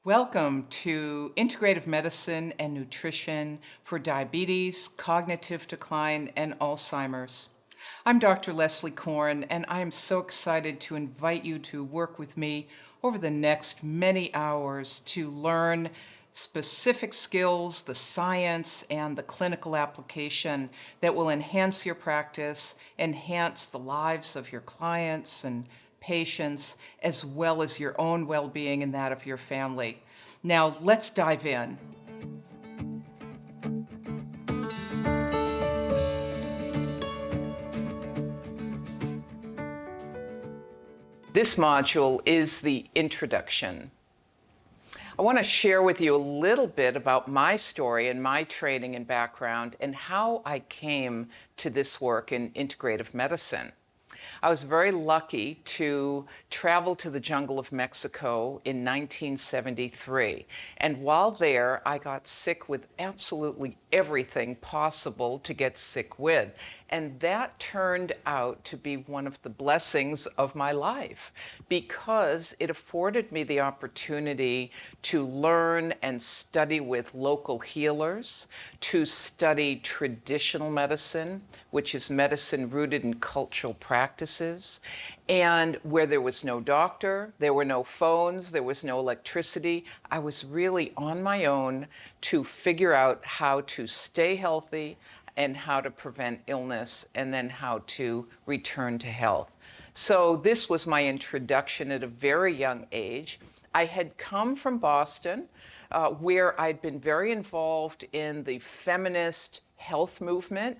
Welcome to Integrative Medicine and Nutrition for Diabetes, Cognitive Decline, and Alzheimer's. I'm Dr. Leslie Korn, and I am so excited to invite you to work with me over the next many hours to learn specific skills, the science, and the clinical application that will enhance your practice, enhance the lives of your clients and patients, as well as your own well-being and that of your family. Now, let's dive in. This module is the introduction. I want to share with you a little bit about my story and my training and background and how I came to this work in integrative medicine. I was very lucky to travel to the jungle of Mexico in 1973. And while there, I got sick with absolutely everything possible to get sick with. And that turned out to be one of the blessings of my life because it afforded me the opportunity to learn and study with local healers, to study traditional medicine, which is medicine rooted in cultural practices, and where there was no doctor, there were no phones, there was no electricity. I was really on my own to figure out how to stay healthy and how to prevent illness, and then how to return to health. So this was my introduction at a very young age. I had come from Boston, where I'd been very involved in the feminist health movement,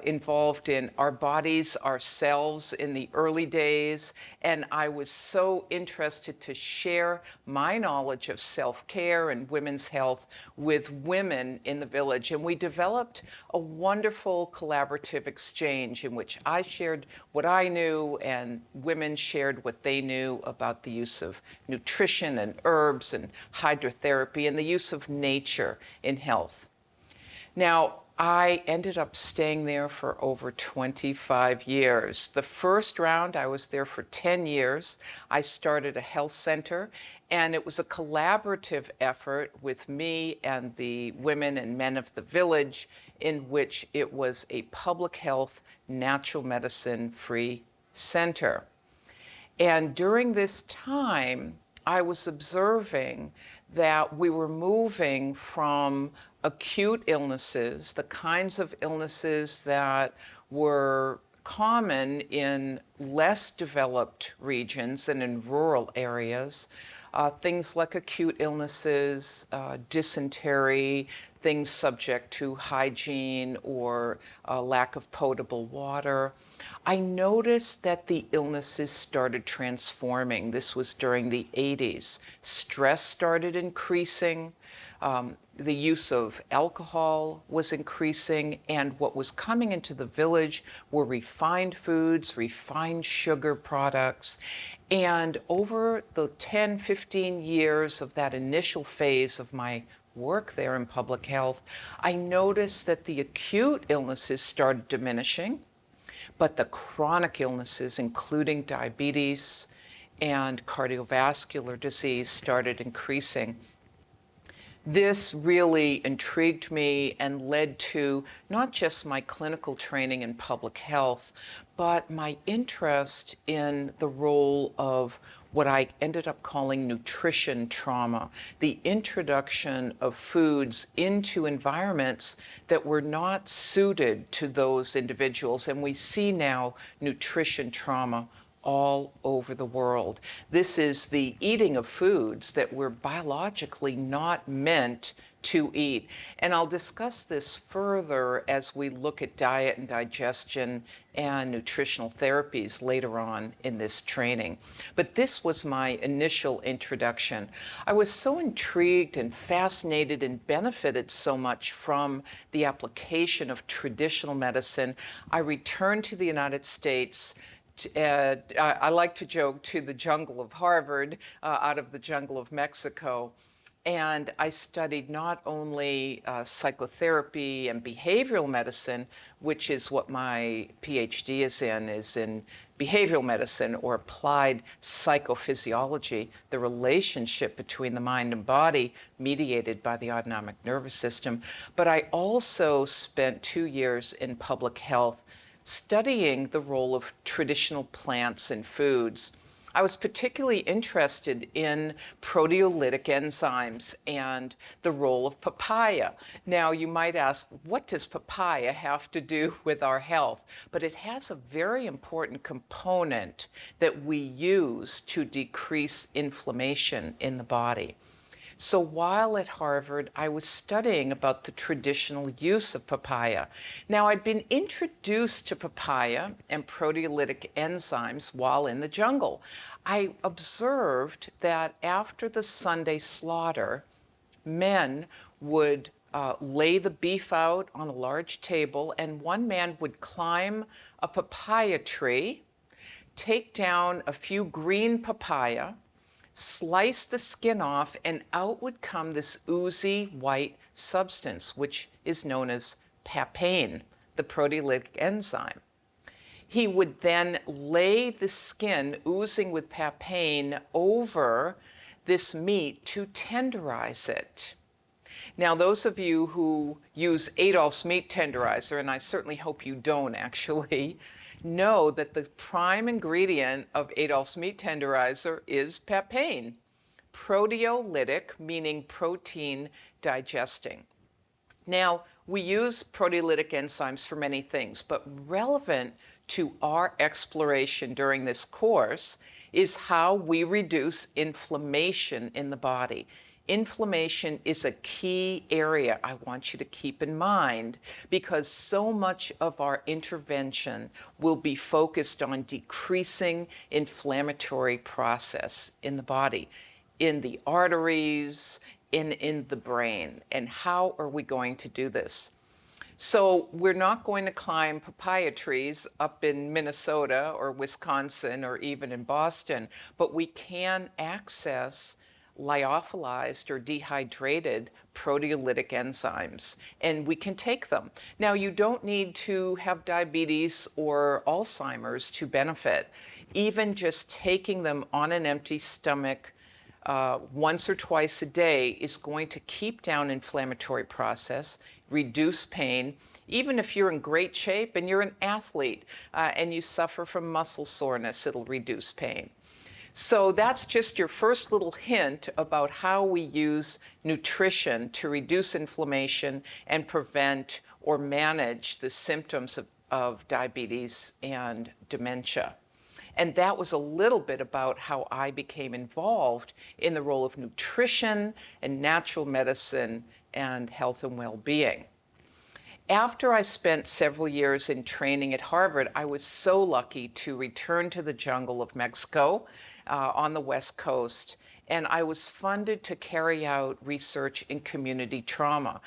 involved in our bodies, ourselves in the early days. And I was so interested to share my knowledge of self-care and women's health with women in the village. And we developed a wonderful collaborative exchange in which I shared what I knew and women shared what they knew about the use of nutrition and herbs and hydrotherapy and the use of nature in health. Now, I ended up staying there for over 25 years. The first round, I was there for 10 years. I started a health center, and it was a collaborative effort with me and the women and men of the village, in which it was a public health, natural medicine free center. And during this time, I was observing that we were moving from acute illnesses, the kinds of illnesses that were common in less developed regions and in rural areas, things like acute illnesses, dysentery, things subject to hygiene or lack of potable water. I noticed that the illnesses started transforming. This was during the 80s. Stress started increasing. The use of alcohol was increasing, and what was coming into the village were refined foods, refined sugar products. And over the 10, 15 years of that initial phase of my work there in public health, I noticed that the acute illnesses started diminishing, but the chronic illnesses, including diabetes and cardiovascular disease, started increasing. This really intrigued me and led to not just my clinical training in public health, but my interest in the role of what I ended up calling nutrition trauma, the introduction of foods into environments that were not suited to those individuals. And we see now nutrition trauma all over the world. This is the eating of foods that we're biologically not meant to eat. And I'll discuss this further as we look at diet and digestion and nutritional therapies later on in this training. But this was my initial introduction. I was so intrigued and fascinated and benefited so much from the application of traditional medicine. I returned to the United States. I like to joke, to the jungle of Harvard, out of the jungle of Mexico. And I studied not only psychotherapy and behavioral medicine, which is what my PhD is in behavioral medicine or applied psychophysiology, the relationship between the mind and body mediated by the autonomic nervous system. But I also spent 2 years in public health studying the role of traditional plants and foods. I was particularly interested in proteolytic enzymes and the role of papaya. Now, you might ask, what does papaya have to do with our health? But it has a very important component that we use to decrease inflammation in the body. So while at Harvard, I was studying about the traditional use of papaya. Now, I'd been introduced to papaya and proteolytic enzymes while in the jungle. I observed that after the Sunday slaughter, men would lay the beef out on a large table, and one man would climb a papaya tree, take down a few green papaya, slice the skin off, and out would come this oozy white substance, which is known as papain, the proteolytic enzyme. He would then lay the skin oozing with papain over this meat to tenderize it. Now, those of you who use Adolph's meat tenderizer, and I certainly hope you don't actually, know that the prime ingredient of Adolph's meat tenderizer is papain, proteolytic, meaning protein digesting. Now, we use proteolytic enzymes for many things, but relevant to our exploration during this course is how we reduce inflammation in the body. Inflammation is a key area I want you to keep in mind because so much of our intervention will be focused on decreasing inflammatory process in the body, in the arteries, in the brain. And how are we going to do this? So we're not going to climb papaya trees up in Minnesota or Wisconsin or even in Boston, but we can access lyophilized or dehydrated proteolytic enzymes, and we can take them. Now, you don't need to have diabetes or Alzheimer's to benefit. Even just taking them on an empty stomach once or twice a day is going to keep down inflammatory process, reduce pain. Even if you're in great shape and you're an athlete and you suffer from muscle soreness, it'll reduce pain. So that's just your first little hint about how we use nutrition to reduce inflammation and prevent or manage the symptoms of diabetes and dementia. And that was a little bit about how I became involved in the role of nutrition and natural medicine and health and well-being. After I spent several years in training at Harvard, I was so lucky to return to the jungle of Mexico on the West Coast, and I was funded to carry out research in community trauma.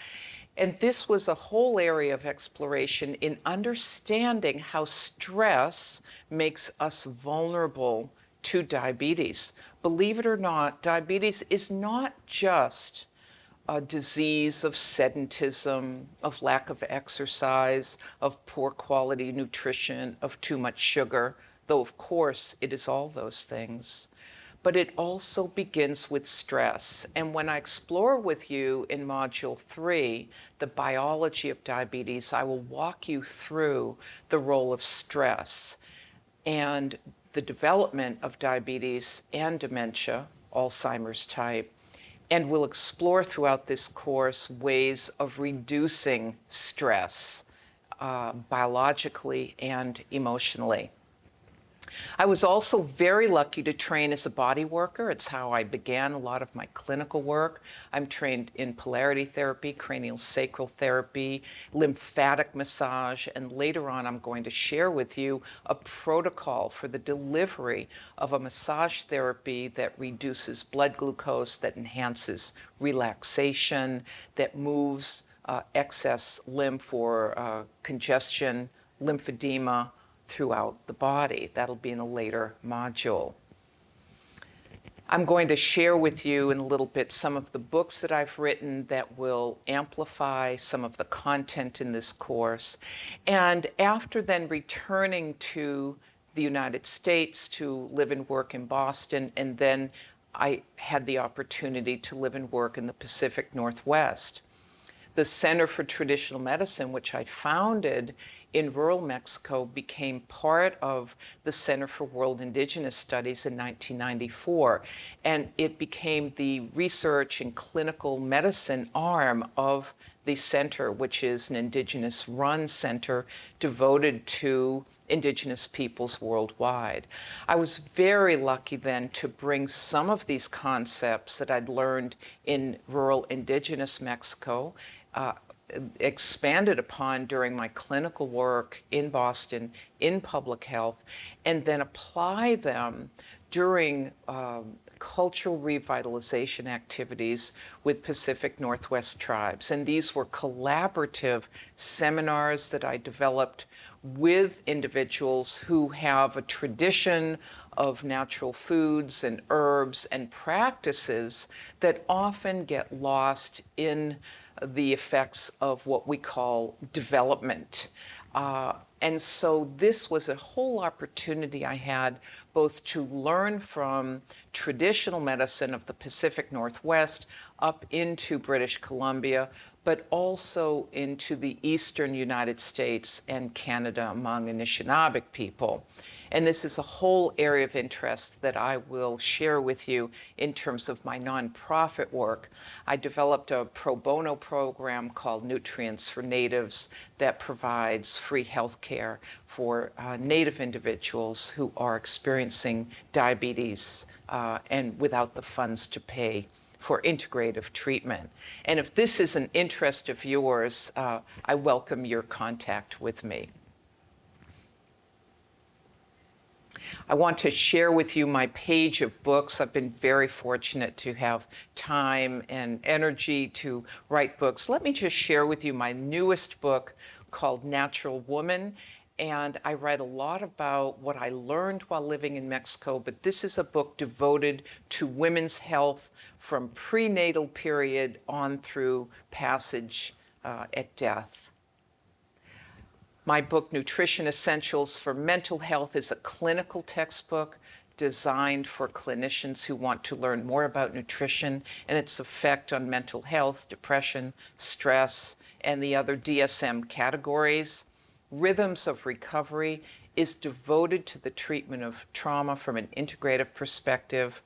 And this was a whole area of exploration in understanding how stress makes us vulnerable to diabetes. Believe it or not, diabetes is not just a disease of sedentism, of lack of exercise, of poor quality nutrition, of too much sugar, though of course it is all those things. But it also begins with stress. And when I explore with you in Module 3, the biology of diabetes, I will walk you through the role of stress and the development of diabetes and dementia, Alzheimer's type, and we'll explore throughout this course ways of reducing stress biologically and emotionally. I was also very lucky to train as a body worker. It's how I began a lot of my clinical work. I'm trained in polarity therapy, cranial sacral therapy, lymphatic massage, and later on I'm going to share with you a protocol for the delivery of a massage therapy that reduces blood glucose, that enhances relaxation, that moves excess lymph or congestion, lymphedema, throughout the body. That'll be in a later module. I'm going to share with you in a little bit some of the books that I've written that will amplify some of the content in this course. And after then returning to the United States to live and work in Boston, and then I had the opportunity to live and work in the Pacific Northwest. The Center for Traditional Medicine, which I founded in rural Mexico, became part of the Center for World Indigenous Studies in 1994. And it became the research and clinical medicine arm of the center, which is an indigenous-run center devoted to Indigenous peoples worldwide. I was very lucky then to bring some of these concepts that I'd learned in rural indigenous Mexico, expanded upon during my clinical work in Boston in public health, and then apply them during cultural revitalization activities with Pacific Northwest tribes. And these were collaborative seminars that I developed with individuals who have a tradition of natural foods and herbs and practices that often get lost in the effects of what we call development. And so this was a whole opportunity I had both to learn from traditional medicine of the Pacific Northwest up into British Columbia, but also into the eastern United States and Canada among Anishinaabe people. And this is a whole area of interest that I will share with you in terms of my nonprofit work. I developed a pro bono program called Nutrients for Natives that provides free health care for Native individuals who are experiencing diabetes and without the funds to pay for integrative treatment. And if this is an interest of yours, I welcome your contact with me. I want to share with you my page of books. I've been very fortunate to have time and energy to write books. Let me just share with you my newest book called Natural Woman. And I write a lot about what I learned while living in Mexico, but this is a book devoted to women's health from prenatal period on through passage at death. My book, Nutrition Essentials for Mental Health, is a clinical textbook designed for clinicians who want to learn more about nutrition and its effect on mental health, depression, stress, and the other DSM categories. Rhythms of Recovery is devoted to the treatment of trauma from an integrative perspective.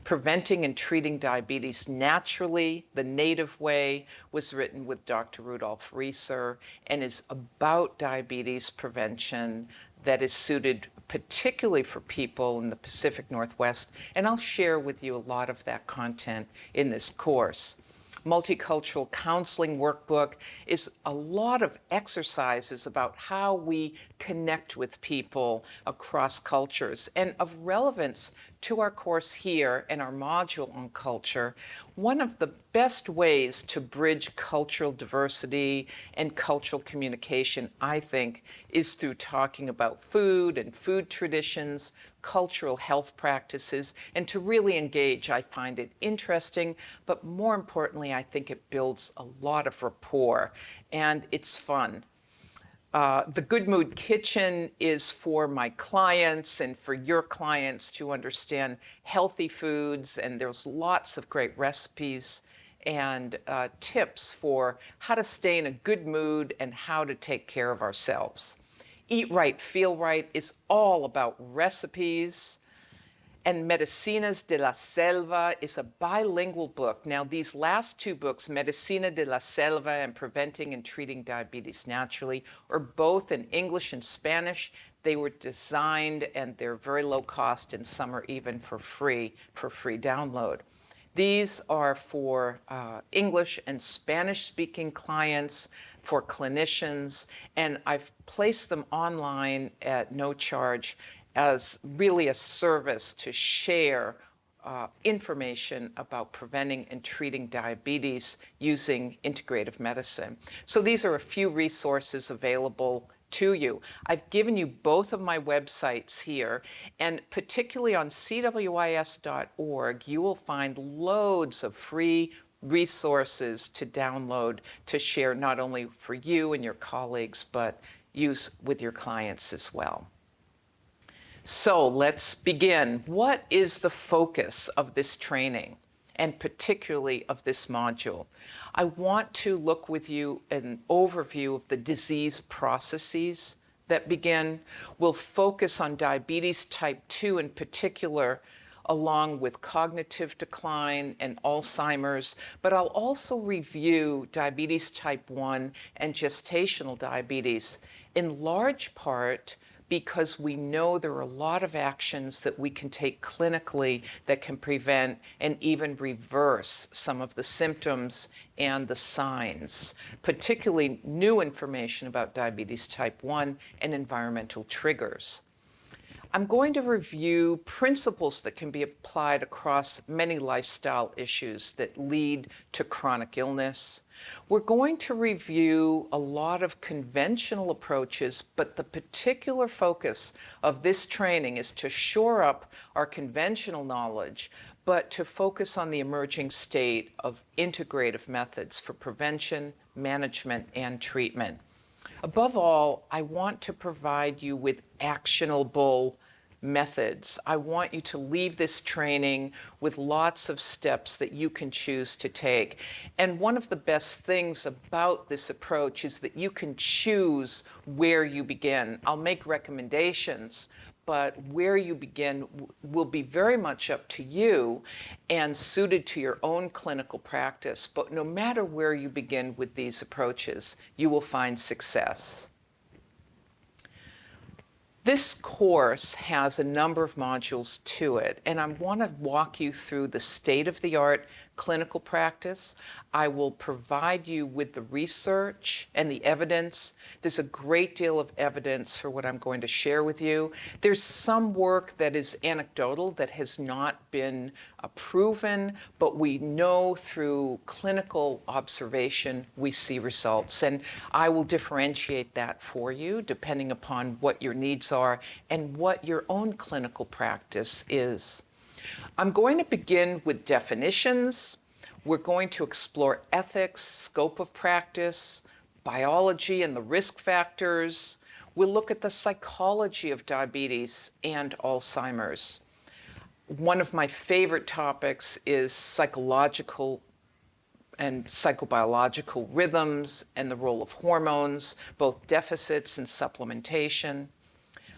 Preventing and Treating Diabetes Naturally, the Native Way, was written with Dr. Rudolf Rieser and is about diabetes prevention that is suited particularly for people in the Pacific Northwest. And I'll share with you a lot of that content in this course. Multicultural Counseling Workbook is a lot of exercises about how we connect with people across cultures. And of relevance to our course here and our module on culture, one of the best ways to bridge cultural diversity and cultural communication, I think, is through talking about food and food traditions, cultural health practices, and to really engage. I find it interesting, but more importantly, I think it builds a lot of rapport, and it's fun. The Good Mood Kitchen is for my clients and for your clients to understand healthy foods, and there's lots of great recipes and tips for how to stay in a good mood and how to take care of ourselves. Eat Right, Feel Right is all about recipes. And Medicinas de la Selva is a bilingual book. Now, these last two books, Medicina de la Selva and Preventing and Treating Diabetes Naturally, are both in English and Spanish. They were designed and they're very low cost, and some are even for free download. These are for English and Spanish-speaking clients, for clinicians, and I've placed them online at no charge as really a service to share information about preventing and treating diabetes using integrative medicine. So these are a few resources available to you. I've given you both of my websites here, and particularly on cwis.org, you will find loads of free resources to download to share not only for you and your colleagues, but use with your clients as well. So let's begin. What is the focus of this training, and particularly of this module? I want to look with you at an overview of the disease processes that begin. We'll focus on diabetes type 2 in particular, along with cognitive decline and Alzheimer's, but I'll also review diabetes type 1 and gestational diabetes, in large part because we know there are a lot of actions that we can take clinically that can prevent and even reverse some of the symptoms and the signs, particularly new information about diabetes type 1 and environmental triggers. I'm going to review principles that can be applied across many lifestyle issues that lead to chronic illness. We're going to review a lot of conventional approaches, but the particular focus of this training is to shore up our conventional knowledge, but to focus on the emerging state of integrative methods for prevention, management, and treatment. Above all, I want to provide you with actionable methods. I want you to leave this training with lots of steps that you can choose to take. And one of the best things about this approach is that you can choose where you begin. I'll make recommendations, but where you begin will be very much up to you and suited to your own clinical practice. But no matter where you begin with these approaches, you will find success. This course has a number of modules to it, and I want to walk you through the state-of-the-art clinical practice. I will provide you with the research and the evidence. There's a great deal of evidence for what I'm going to share with you. There's some work that is anecdotal that has not been proven, but we know through clinical observation we see results. And I will differentiate that for you depending upon what your needs are and what your own clinical practice is. I'm going to begin with definitions. We're going to explore ethics, scope of practice, biology and the risk factors. We'll look at the psychology of diabetes and Alzheimer's. One of my favorite topics is psychological and psychobiological rhythms and the role of hormones, both deficits and supplementation.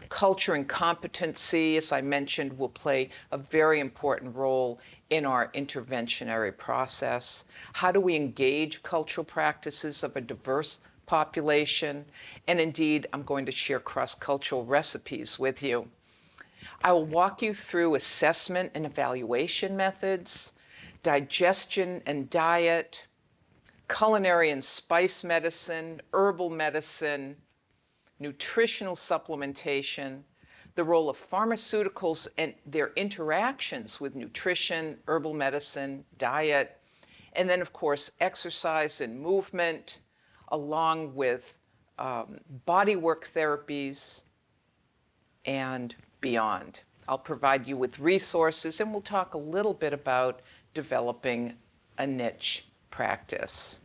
Culture and competency, as I mentioned, will play a very important role in our interventionary process. How do we engage cultural practices of a diverse population? And indeed, I'm going to share cross-cultural recipes with you. I will walk you through assessment and evaluation methods, digestion and diet, culinary and spice medicine, herbal medicine, nutritional supplementation, the role of pharmaceuticals and their interactions with nutrition, herbal medicine, diet, and then, of course, exercise and movement, along with bodywork therapies and beyond. I'll provide you with resources, and we'll talk a little bit about developing a niche practice.